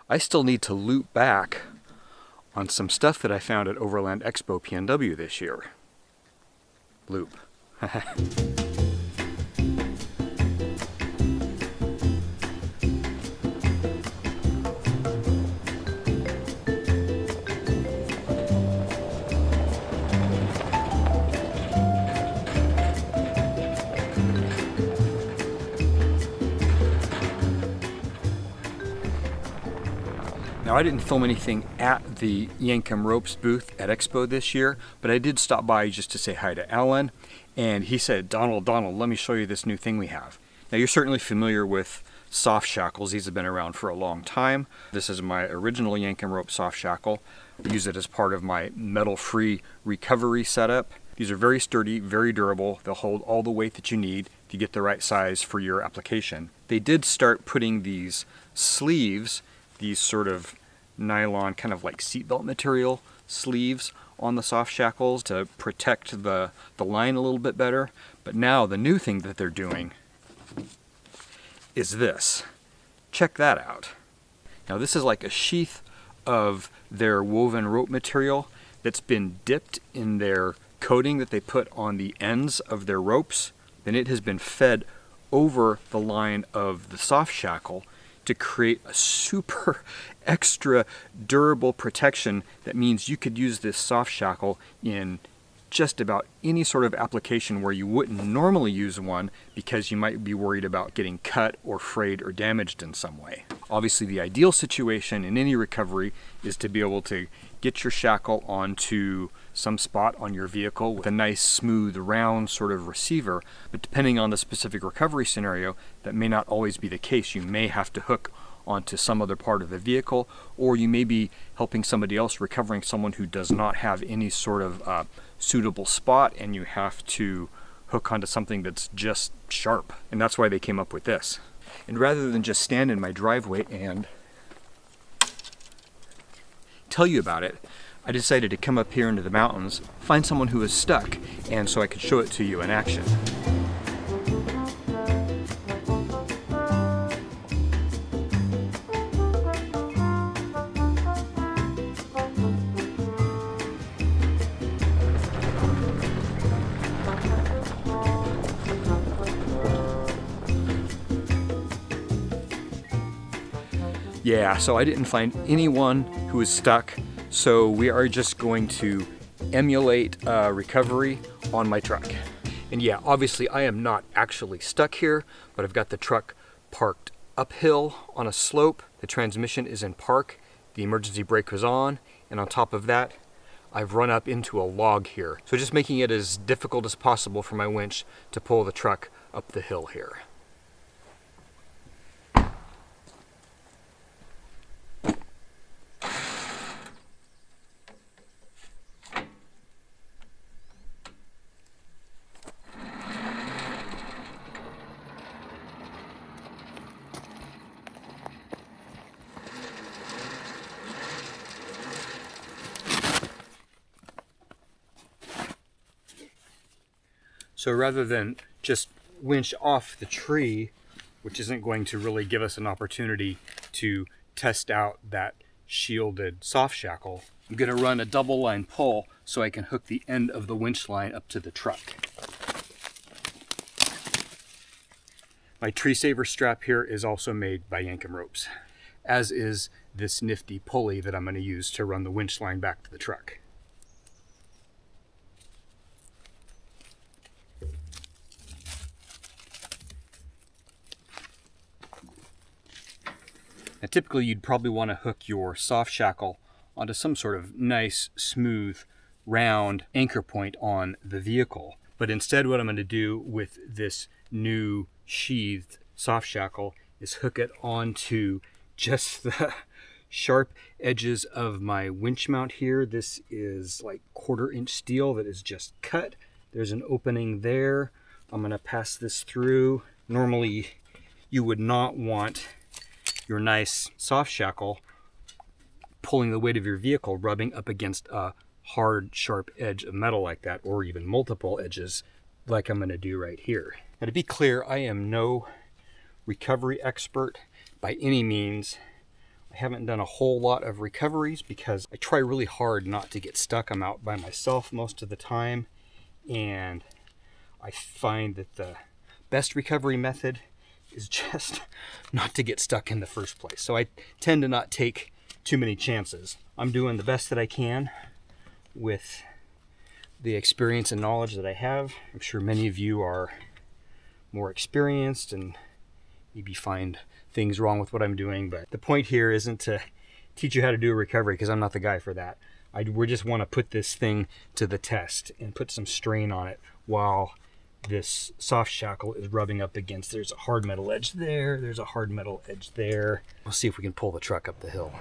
I still need to loop back on some stuff that I found at Overland Expo PNW this year. Loop. Now, I didn't film anything at the Yankum Ropes booth at Expo this year, but I did stop by just to say hi to Alan, and he said, Donald, let me show you this new thing we have. Now, you're certainly familiar with soft shackles. These have been around for a long time. This is my original Yankum Rope soft shackle. I use it as part of my metal-free recovery setup. These are very sturdy, very durable. They'll hold all the weight that you need to get the right size for your application. They did start putting these sleeves, these sort of nylon, kind of like seatbelt material sleeves on the soft shackles to protect the line a little bit better. But now the new thing that they're doing is this. Check that out. Now this is like a sheath of their woven rope material that's been dipped in their coating that they put on the ends of their ropes. Then it has been fed over the line of the soft shackle to create a super extra durable protection that means you could use this soft shackle in just about any sort of application where you wouldn't normally use one because you might be worried about getting cut or frayed or damaged in some way. Obviously, the ideal situation in any recovery is to be able to get your shackle onto some spot on your vehicle with a nice, smooth, round sort of receiver. But depending on the specific recovery scenario, that may not always be the case. You may have to hook onto some other part of the vehicle, or you may be helping somebody else, recovering someone who does not have any sort of suitable spot, and you have to hook onto something that's just sharp. And that's why they came up with this. And rather than just stand in my driveway and tell you about it, I decided to come up here into the mountains, find someone who was stuck, and so I could show it to you in action. Yeah, so I didn't find anyone who was stuck, so we are just going to emulate recovery on my truck. And yeah, obviously I am not actually stuck here, but I've got the truck parked uphill on a slope. The transmission is in park, the emergency brake was on, and on top of that, I've run up into a log here. So just making it as difficult as possible for my winch to pull the truck up the hill here. So rather than just winch off the tree, which isn't going to really give us an opportunity to test out that shielded soft shackle, I'm going to run a double line pull so I can hook the end of the winch line up to the truck. My tree saver strap here is also made by Yankum Ropes, as is this nifty pulley that I'm going to use to run the winch line back to the truck. Now, typically you'd probably want to hook your soft shackle onto some sort of nice, smooth, round anchor point on the vehicle. But instead what I'm going to do with this new sheathed soft shackle is hook it onto just the sharp edges of my winch mount here. This is like 1/4 inch steel that is just cut. There's an opening there. I'm going to pass this through. Normally you would not want your nice soft shackle pulling the weight of your vehicle rubbing up against a hard, sharp edge of metal like that, or even multiple edges like I'm going to do right here. Now, to be clear, I am no recovery expert by any means. I I haven't done a whole lot of recoveries because I try really hard not to get stuck. I'm out by myself most of the time, and I find that the best recovery method is just not to get stuck in the first place. So I tend to not take too many chances. I'm doing the best that I can with the experience and knowledge that I have. I'm sure many of you are more experienced and maybe find things wrong with what I'm doing, but the point here isn't to teach you how to do a recovery, because I'm not the guy for that. We just want to put this thing to the test and put some strain on it while this soft shackle is rubbing up against. There's a hard metal edge there, there's a hard metal edge there. We'll see if we can pull the truck up the hill.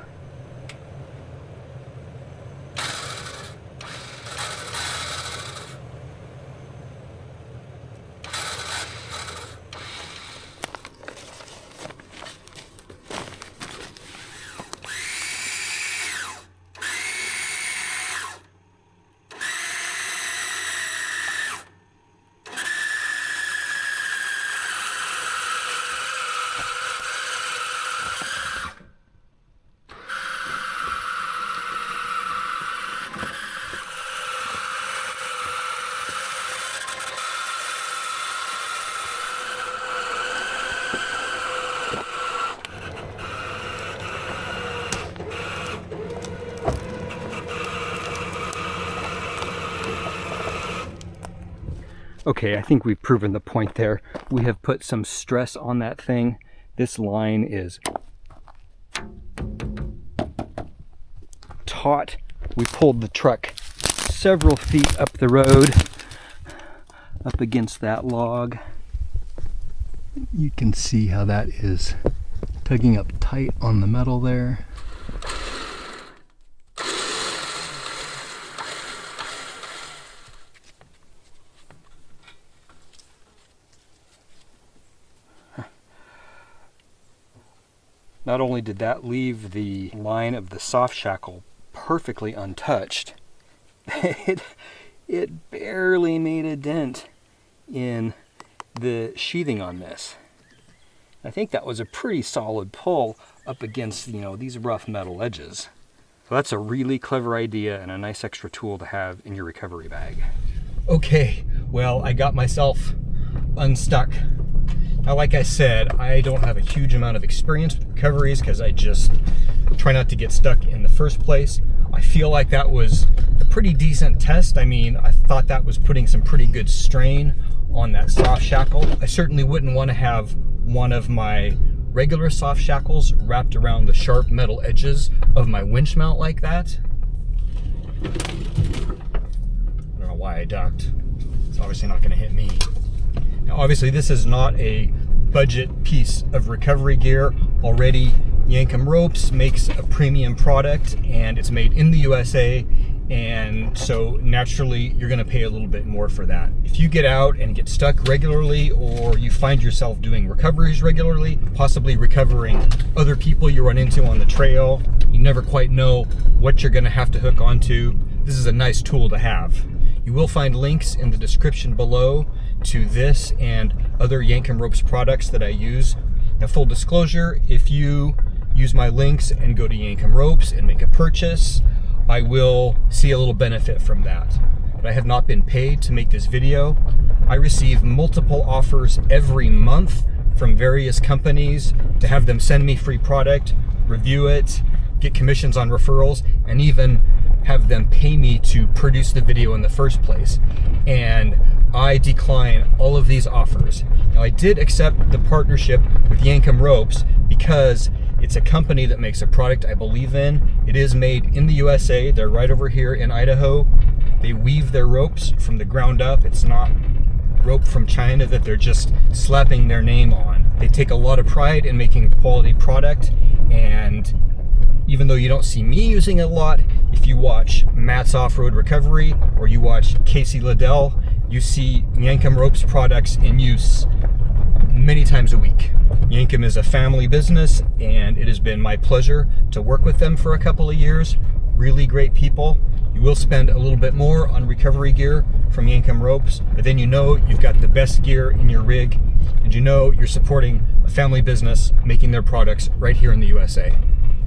Okay, I think we've proven the point there. We have put some stress on that thing. This line is taut. We pulled the truck several feet up the road, up against that log. You can see how that is tugging up tight on the metal there. Not only did that leave the line of the soft shackle perfectly untouched, it barely made a dent in the sheathing on this. I think that was a pretty solid pull up against, these rough metal edges. So that's a really clever idea and a nice extra tool to have in your recovery bag. Okay, well, I got myself unstuck. Now, like I said, I don't have a huge amount of experience with recoveries because I just try not to get stuck in the first place. I feel like that was a pretty decent test. I mean, I thought that was putting some pretty good strain on that soft shackle. I certainly wouldn't want to have one of my regular soft shackles wrapped around the sharp metal edges of my winch mount like that. I don't know why I ducked. It's obviously not going to hit me. Now, obviously, this is not a budget piece of recovery gear. Already, Yankum Ropes makes a premium product, and it's made in the USA, and so naturally, you're going to pay a little bit more for that. If you get out and get stuck regularly, or you find yourself doing recoveries regularly, possibly recovering other people you run into on the trail, you never quite know what you're going to have to hook onto, this is a nice tool to have. You will find links in the description below to this and other Yankum Ropes products that I use. Now, full disclosure, if you use my links and go to Yankum Ropes and make a purchase, I will see a little benefit from that. But I have not been paid to make this video. I receive multiple offers every month from various companies to have them send me free product, review it, get commissions on referrals, and even have them pay me to produce the video in the first place. And I decline all of these offers. Now, I did accept the partnership with Yankum Ropes because it's a company that makes a product I believe in. It is made in the USA. They're right over here in Idaho. They weave their ropes from the ground up. It's not rope from China that they're just slapping their name on. They take a lot of pride in making a quality product, and even though you don't see me using it a lot, if you watch Matt's Off-Road Recovery or you watch Casey LaDelle, you see Yankum Ropes products in use many times a week. Yankum is a family business, and it has been my pleasure to work with them for a couple of years. Really great people. You will spend a little bit more on recovery gear from Yankum Ropes, but then you know you've got the best gear in your rig, and you know you're supporting a family business making their products right here in the USA.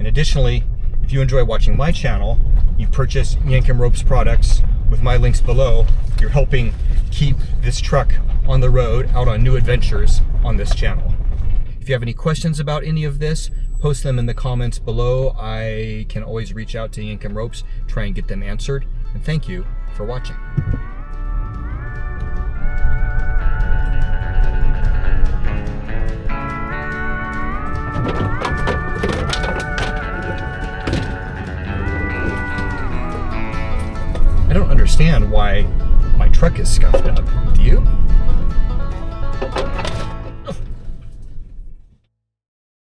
And additionally, if you enjoy watching my channel, you purchase Yankum Ropes products with my links below, you're helping keep this truck on the road out on new adventures on this channel. If you have any questions about any of this, post them in the comments below. I can always reach out to Yankum Ropes, try and get them answered. And thank you for watching. I don't understand why my truck is scuffed up. Do you?